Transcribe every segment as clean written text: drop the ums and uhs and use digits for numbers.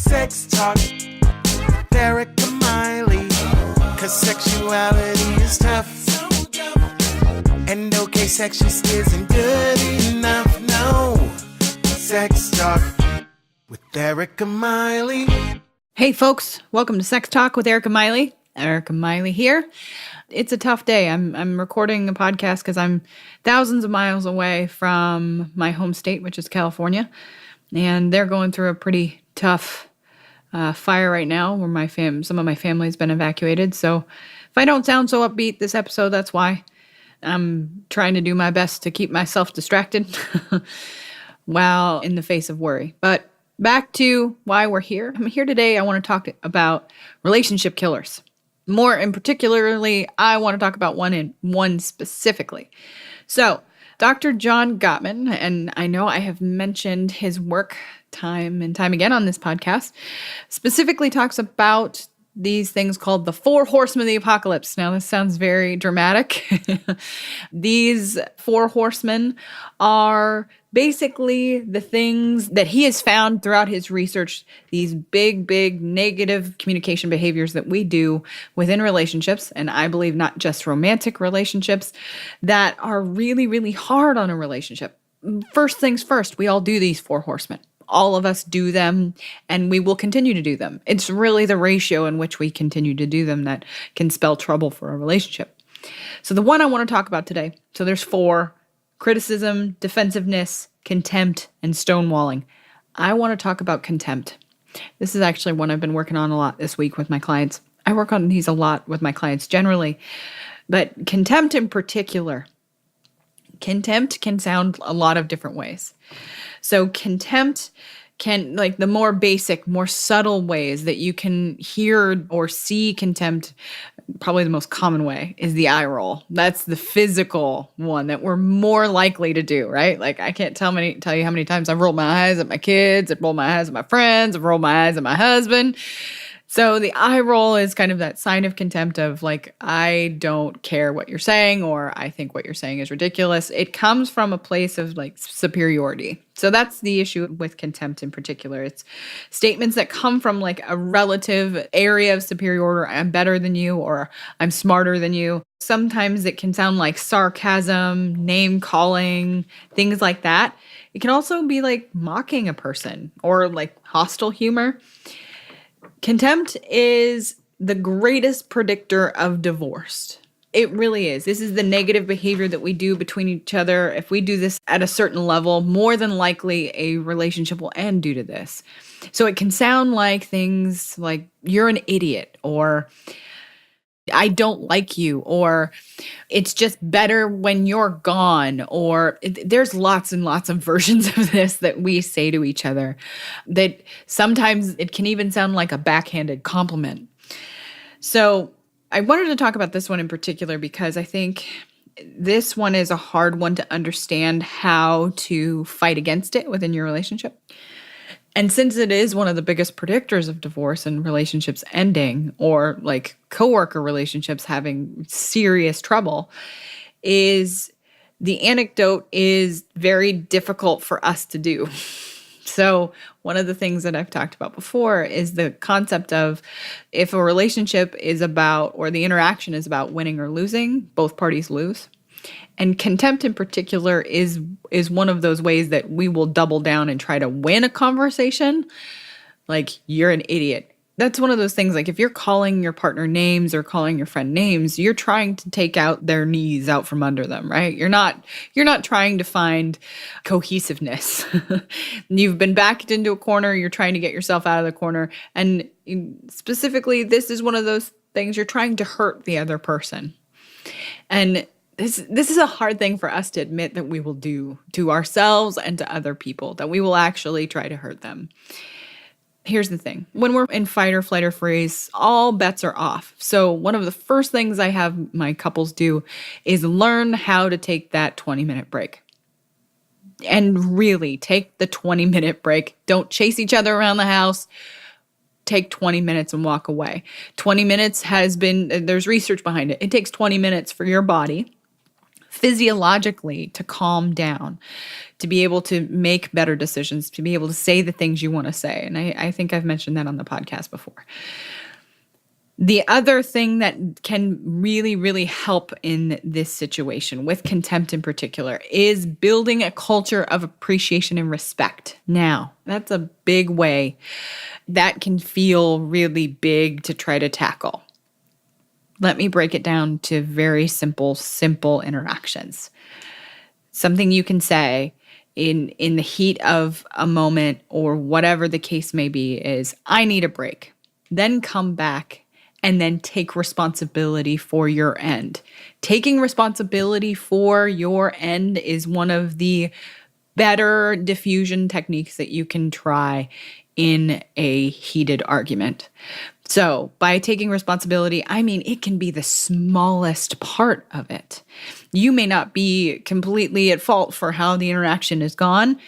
Sex Talk with Erika Miley. 'Cause sexuality is tough. And okay, sex just isn't good enough, no. Sex Talk with Erika Miley. Hey folks, welcome to Sex Talk with Erika Miley. Erika Miley here. It's a tough day. I'm recording a podcast because I'm thousands of miles away from my home state, which is California. And they're going through a pretty tough fire right now where some of my family's been evacuated. So if I don't sound so upbeat this episode, that's why. I'm trying to do my best to keep myself distracted while in the face of worry. But back to why we're here. I'm here today. I want to talk about relationship killers. More in particularly, I want to talk about one specifically. So, Dr. John Gottman, and I know I have mentioned his work time and time again on this podcast, specifically talks about these things called the 4 horsemen of the apocalypse. Now, this sounds very dramatic. These 4 horsemen are basically the things that he has found throughout his research, these big negative communication behaviors that we do within relationships, and I believe not just romantic relationships, that are really hard on a relationship. First things first, we all do these 4 horsemen. All of us do them, and we will continue to do them. It's really the ratio in which we continue to do them that can spell trouble for a relationship. So the one I want to talk about today, so there's 4: criticism, defensiveness, contempt, and stonewalling. I want to talk about contempt. This is actually one I've been working on a lot this week with my clients. I work on these a lot with my clients generally, but contempt in particular. Contempt can sound a lot of different ways. So contempt can, like the more basic, more subtle ways that you can hear or see contempt, probably the most common way is the eye roll. That's the physical one that we're more likely to do, right? Like I can't tell you how many times I've rolled my eyes at my kids, I've rolled my eyes at my friends, I've rolled my eyes at my husband. So the eye roll is kind of that sign of contempt of like, I don't care what you're saying, or I think what you're saying is ridiculous. It comes from a place of like superiority. So that's the issue with contempt in particular. It's statements that come from like a relative area of superiority. I'm better than you, or I'm smarter than you. Sometimes it can sound like sarcasm, name calling, things like that. It can also be like mocking a person or like hostile humor. Contempt is the greatest predictor of divorce. It really is. This is the negative behavior that we do between each other. If we do this at a certain level, more than likely a relationship will end due to this. So it can sound like things like, you're an idiot, or I don't like you, or it's just better when you're gone, or there's lots and lots of versions of this that we say to each other that sometimes it can even sound like a backhanded compliment. So I wanted to talk about this one in particular because I think this one is a hard one to understand how to fight against it within your relationship. And since it is one of the biggest predictors of divorce and relationships ending, or like coworker relationships having serious trouble, is the anecdote is very difficult for us to do. So one of the things that I've talked about before is the concept of if a relationship is about, or the interaction is about winning or losing, both parties lose. And contempt in particular is one of those ways that we will double down and try to win a conversation. Like, you're an idiot. That's one of those things, like if you're calling your partner names or calling your friend names, you're trying to take out their knees out from under them, right? You're not trying to find cohesiveness. You've been backed into a corner, you're trying to get yourself out of the corner. And specifically, this is one of those things you're trying to hurt the other person. And this is a hard thing for us to admit that we will do to ourselves and to other people, that we will actually try to hurt them. Here's the thing. When we're in fight or flight or freeze, all bets are off. So one of the first things I have my couples do is learn how to take that 20-minute break. And really take the 20-minute break. Don't chase each other around the house. Take 20 minutes and walk away. 20 minutes there's research behind it. It takes 20 minutes for your body physiologically to calm down, to be able to make better decisions, to be able to say the things you want to say. And I think I've mentioned that on the podcast before. The other thing that can really, really help in this situation, with contempt in particular, is building a culture of appreciation and respect. Now, that's a big way that can feel really big to try to tackle. Let me break it down to very simple interactions. Something you can say in the heat of a moment or whatever the case may be is, I need a break. Then come back and then take responsibility for your end. Taking responsibility for your end is one of the better diffusion techniques that you can try in a heated argument. So by taking responsibility, I mean, it can be the smallest part of it. You may not be completely at fault for how the interaction is gone,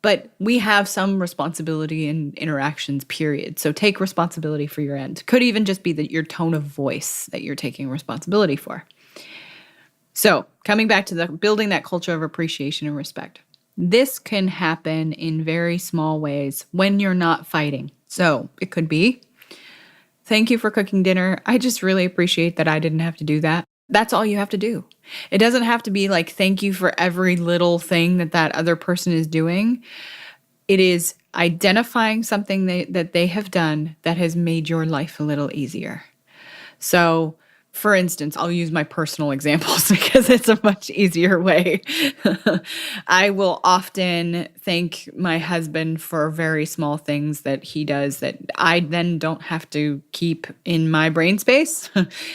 but we have some responsibility in interactions, period. So take responsibility for your end. Could even just be your tone of voice that you're taking responsibility for. So coming back to building that culture of appreciation and respect. This can happen in very small ways when you're not fighting. So it could be, thank you for cooking dinner. I just really appreciate that I didn't have to do that. That's all you have to do. It doesn't have to be like, thank you for every little thing that other person is doing. It is identifying something that they have done that has made your life a little easier. So, for instance, I'll use my personal examples because it's a much easier way. I will often thank my husband for very small things that he does that I then don't have to keep in my brain space.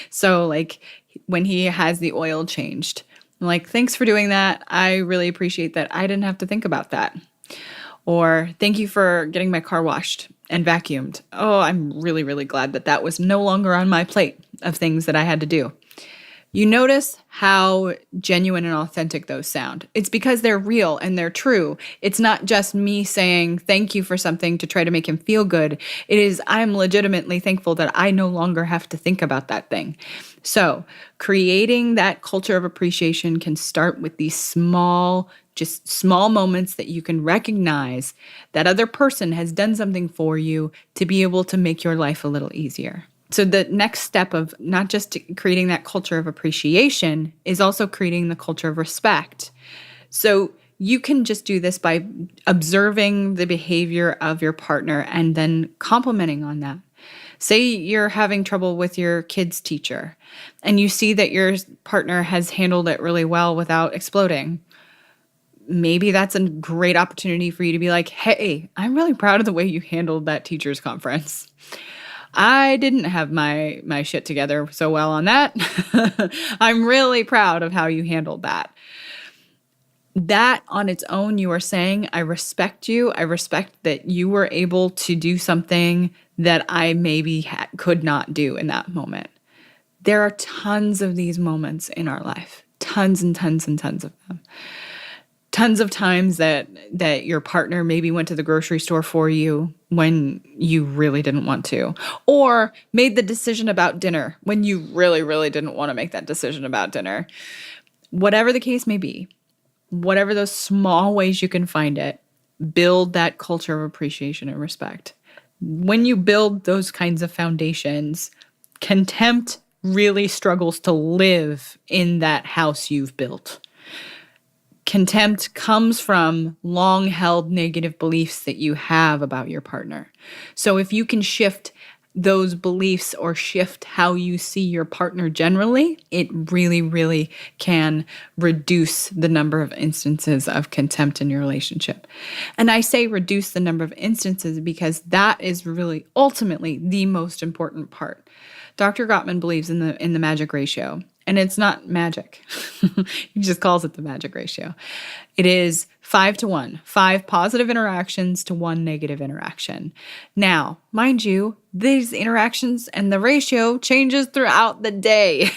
So like when he has the oil changed, I'm like, thanks for doing that. I really appreciate that. I didn't have to think about that. Or thank you for getting my car washed and vacuumed. Oh, I'm really, really glad that was no longer on my plate of things that I had to do. You notice how genuine and authentic those sound. It's because they're real and they're true. It's not just me saying thank you for something to try to make him feel good. It is, I'm legitimately thankful that I no longer have to think about that thing. So creating that culture of appreciation can start with these small moments that you can recognize that other person has done something for you to be able to make your life a little easier. So the next step of not just creating that culture of appreciation is also creating the culture of respect. So you can just do this by observing the behavior of your partner and then complimenting on that. Say you're having trouble with your kid's teacher and you see that your partner has handled it really well without exploding. Maybe that's a great opportunity for you to be like, hey, I'm really proud of the way you handled that teacher's conference. I didn't have my shit together so well on that. I'm really proud of how you handled that. That on its own, you are saying, I respect you. I respect that you were able to do something that I maybe could not do in that moment. There are tons of these moments in our life, tons and tons and tons of them. Tons of times that your partner maybe went to the grocery store for you when you really didn't want to, or made the decision about dinner when you really, really didn't want to make that decision about dinner. Whatever the case may be, whatever those small ways you can find it, build that culture of appreciation and respect. When you build those kinds of foundations, contempt really struggles to live in that house you've built. Contempt comes from long-held negative beliefs that you have about your partner. So if you can shift those beliefs or shift how you see your partner generally, it really, really can reduce the number of instances of contempt in your relationship. And I say reduce the number of instances because that is really ultimately the most important part. Dr. Gottman believes in the magic ratio. And it's not magic. He just calls it the magic ratio. It is 5-1, 5 positive interactions to 1 negative interaction. Now, mind you, these interactions and the ratio changes throughout the day.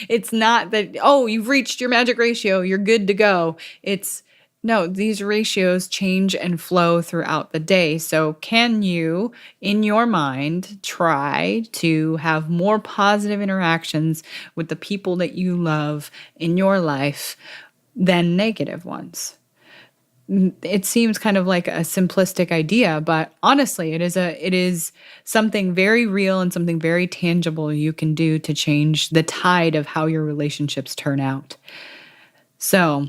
It's not that, oh, you've reached your magic ratio, you're good to go. It's No, these ratios change and flow throughout the day. So, can you, in your mind, try to have more positive interactions with the people that you love in your life than negative ones? It seems kind of like a simplistic idea, but honestly, it is something very real and something very tangible you can do to change the tide of how your relationships turn out. So,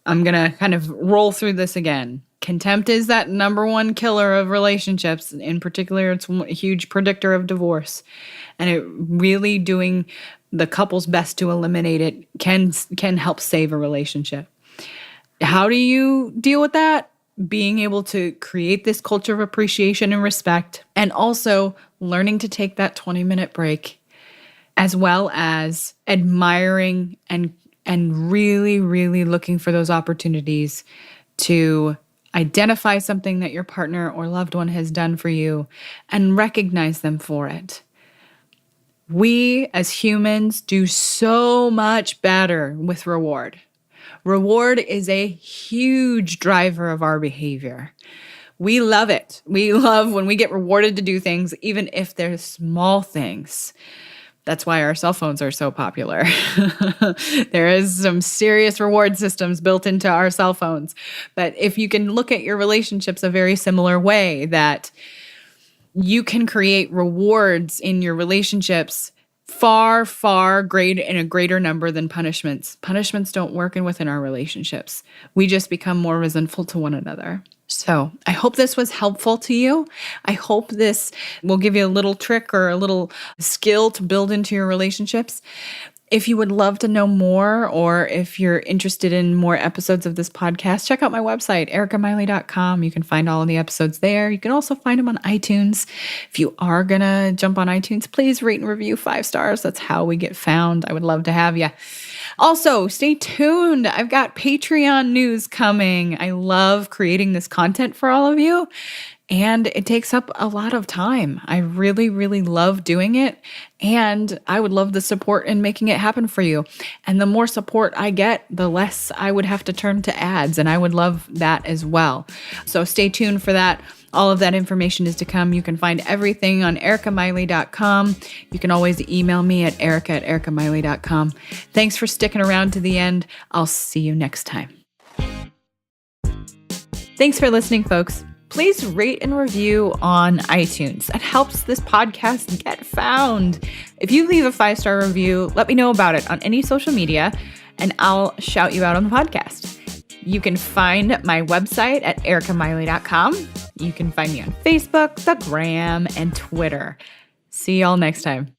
I'm going to kind of roll through this again. Contempt is that number one killer of relationships. In particular, it's a huge predictor of divorce. And it really doing the couple's best to eliminate it can help save a relationship. How do you deal with that? Being able to create this culture of appreciation and respect, and also learning to take that 20-minute break, as well as admiring and really, really looking for those opportunities to identify something that your partner or loved one has done for you and recognize them for it. We as humans do so much better with reward. Reward is a huge driver of our behavior. We love it. We love when we get rewarded to do things, even if they're small things. That's why our cell phones are so popular. There is some serious reward systems built into our cell phones. But if you can look at your relationships a very similar way, that you can create rewards in your relationships far, far in a greater number than punishments. Punishments don't work within our relationships. We just become more resentful to one another. So I hope this was helpful to you. I hope this will give you a little trick or a little skill to build into your relationships. If you would love to know more, or if you're interested in more episodes of this podcast, check out my website, ericamiley.com. You can find all of the episodes there. You can also find them on iTunes. If you are going to jump on iTunes, please rate and review 5 stars. That's how we get found. I would love to have you. Also, stay tuned. I've got Patreon news coming. I love creating this content for all of you, and it takes up a lot of time. I really, really love doing it, and I would love the support in making it happen for you. And the more support I get, the less I would have to turn to ads, and I would love that as well. So stay tuned for that. All of that information is to come. You can find everything on ericamiley.com. You can always email me at erica@ericamiley.com. Thanks for sticking around to the end. I'll see you next time. Thanks for listening, folks. Please rate and review on iTunes. That helps this podcast get found. If you leave a 5-star review, let me know about it on any social media, and I'll shout you out on the podcast. You can find my website at ericamiley.com. You can find me on Facebook, the Gram, and Twitter. See y'all next time.